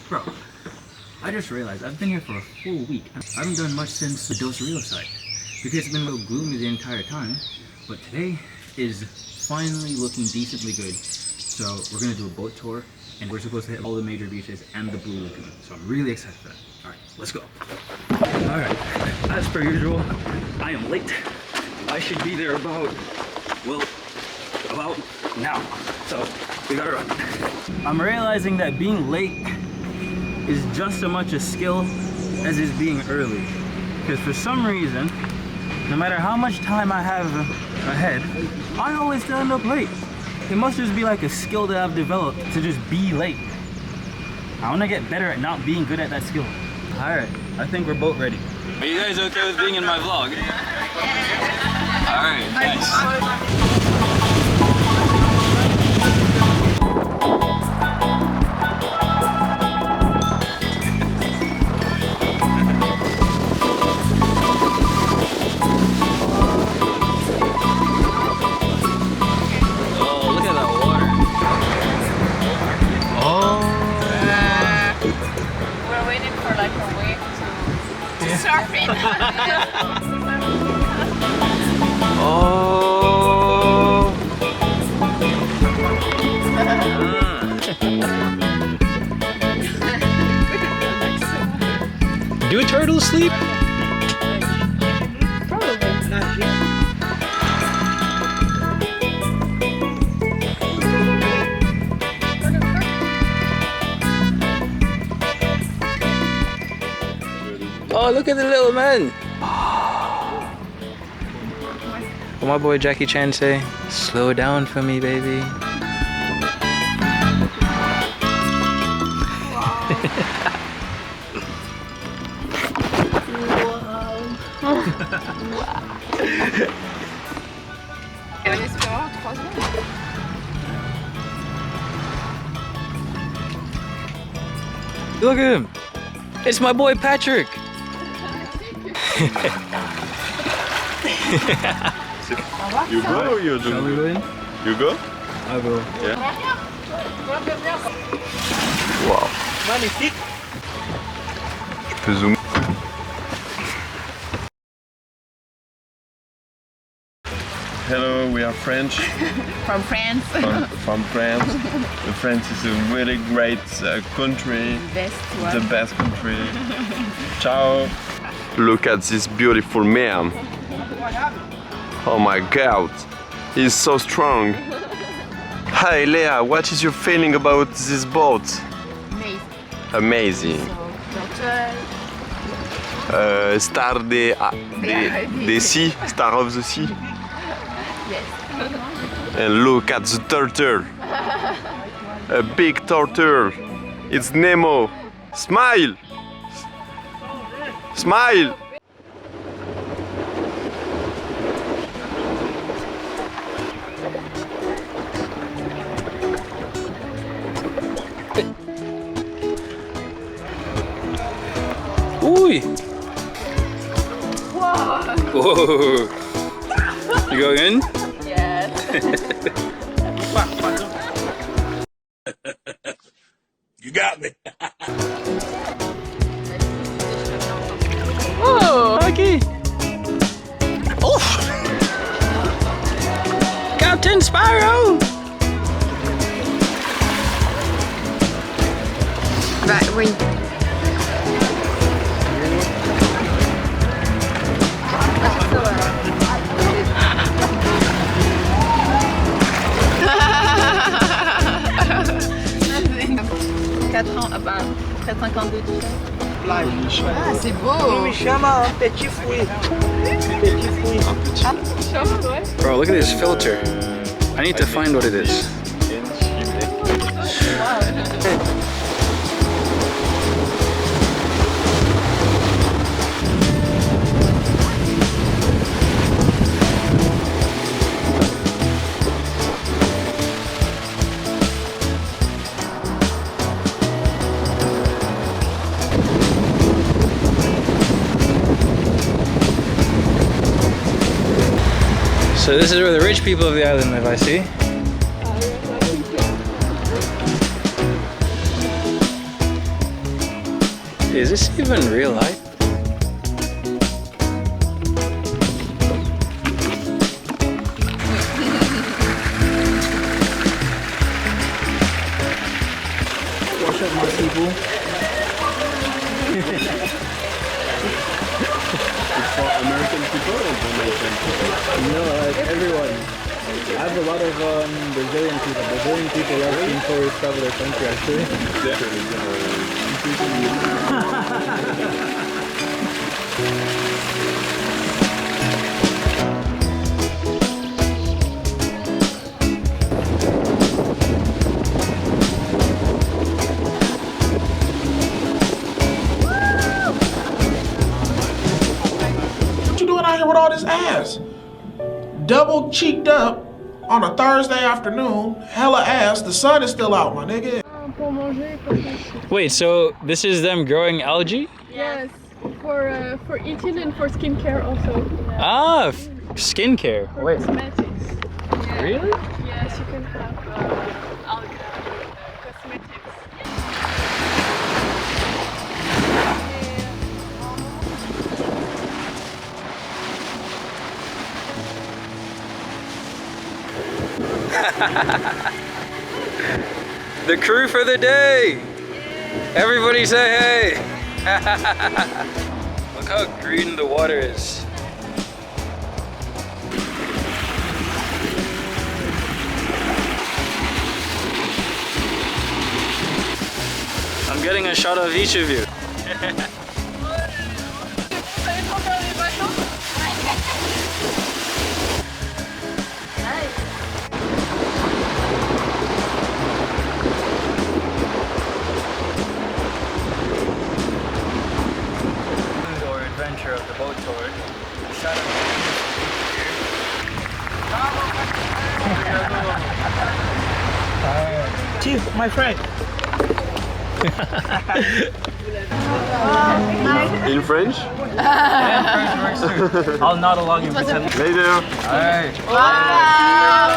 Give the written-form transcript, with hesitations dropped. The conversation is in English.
Bro, I just realized I've been here for a full week. I haven't done much since the Dos Rios site because it's been a little gloomy the entire time. But today is finally looking decently good. So we're gonna do a boat tour and we're supposed to hit all the major beaches and the Blue Lagoon. So I'm really excited for that. All right, let's go. All right, as per usual, I am late. I should be there about now. So we gotta run. I'm realizing that being late is just as much a skill as is being early. Because for some reason, no matter how much time I have ahead, I always end up late. It must just be like a skill that I've developed to just be late. I want to get better at not being good at that skill. Alright, I think we're boat ready. Are you guys okay with being in my vlog? Alright, nice. Oh. Do turtles sleep? Probably. Not yet. Oh, look at the little man. What my boy Jackie Chan say? Slow down for me, baby. Look at him. It's my boy Patrick. You go or you do? Shall we go in? You go? I'll go. Yeah. Wow. Magnifique. Je peux zoomer. Hello, we are French. From France. From France. The France is a really great country. The best country. Ciao. Look at this beautiful man. Oh my God, he's so strong. Hi Ilha, what is your feeling about this boat? Amazing. Star the sea, star of the sea. Yes. And look at the turtle. A big turtle. It's Nemo. Smile. Smile. Ui. Whoa. Whoa. You going in? Yes. You got me. Oh, Algae. Oh. Captain Sparrow. Bah oui. Près de 52 Ah, c'est beau. on me chama petit fruit. Petit fruit. Bro, look at this filter. I need to find what it is. So this is where the rich people of the island live, I see. Is this even real life? Wash up my people. It's for American people or Jamaican people? No, everyone. I have a lot of Brazilian people. Brazilian people love seeing tourists travel their country, actually. What you doing out here with all this ass? Double cheeked up on a Thursday afternoon, hella ass. The sun is still out, my nigga. Wait, so this is them growing algae? Yes, for eating and for skincare also. Ah, skincare. Wait, Cosmetics. Yeah. really? Yes, you can have algae cosmetics. The crew for the day! Everybody say hey! Look how green the water is. I'm getting a shot of each of you. Or adventure of the boat tour. Shot of Chief, my friend. In French? Yeah, French works too. I'll nod along and pretend. Later. Alright. Wow!